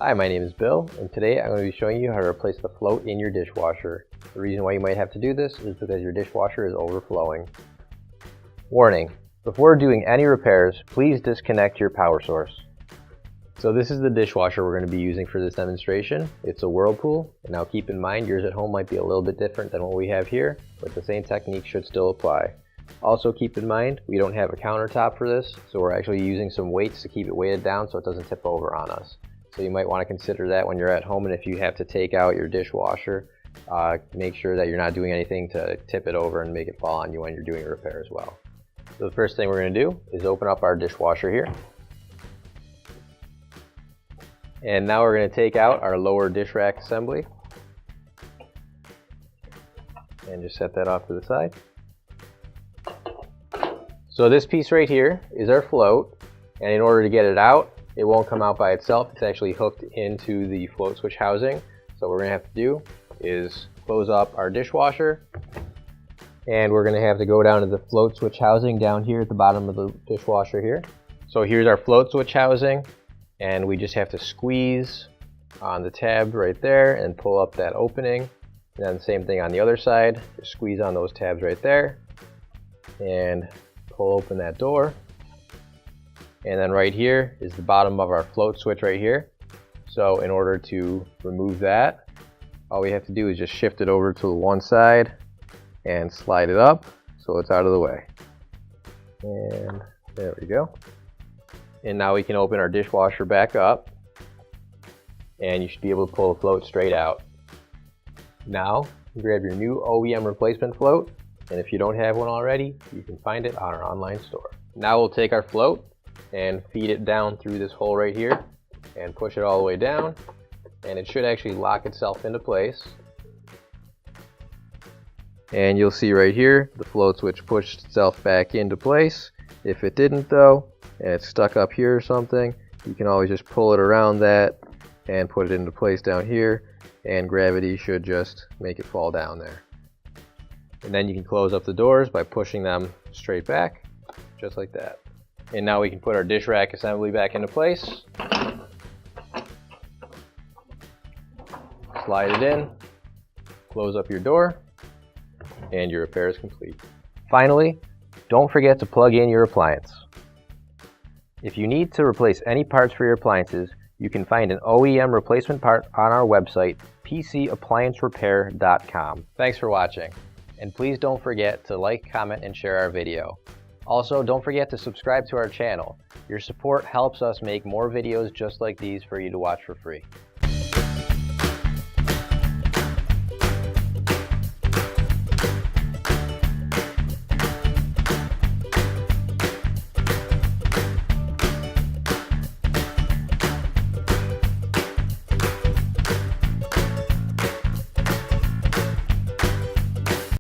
Hi, my name is Bill, and today I'm going to be showing you how to replace the float in your dishwasher. The reason why you might have to do this is because your dishwasher is overflowing. Warning: before doing any repairs, please disconnect your power source. So this is the dishwasher we're going to be using for this demonstration. It's a Whirlpool, and now keep in mind yours at home might be a little bit different than what we have here, but the same technique should still apply. Also keep in mind we don't have a countertop for this, so we're actually using some weights to keep it weighted down so it doesn't tip over on us. So you might want to consider that when you're at home, and if you have to take out your dishwasher, make sure that you're not doing anything to tip it over and make it fall on you when you're doing a repair as well. So the first thing we're going to do is open up our dishwasher here. And now we're going to take out our lower dish rack assembly. And just set that off to the side. So this piece right here is our float, and in order to get it out, it won't come out by itself. It's actually hooked into the float switch housing. So what we're going to have to do is close up our dishwasher, and we're going to have to go down to the float switch housing down here at the bottom of the dishwasher here. So here's our float switch housing, and we just have to squeeze on the tab right there and pull up that opening. And then the same thing on the other side, just squeeze on those tabs right there and pull open that door. And then right here is the bottom of our float switch right here. So in order to remove that, all we have to do is just shift it over to the one side and slide it up so it's out of the way. And there we go. And now we can open our dishwasher back up, and you should be able to pull the float straight out. Now grab your new OEM replacement float, and if you don't have one already, you can find it on our online store. Now we'll take our float and feed it down through this hole right here and push it all the way down, and it should actually lock itself into place. And you'll see right here the float switch pushed itself back into place. If it didn't though, and it's stuck up here or something, you can always just pull it around that and put it into place down here, and gravity should just make it fall down there. And then you can close up the doors by pushing them straight back, just like that. And now we can put our dish rack assembly back into place. Slide it in, close up your door, and your repair is complete. Finally, don't forget to plug in your appliance. If you need to replace any parts for your appliances, you can find an OEM replacement part on our website, PCApplianceRepair.com. Thanks for watching, and please don't forget to like, comment, and share our video. Also, don't forget to subscribe to our channel. Your support helps us make more videos just like these for you to watch for free.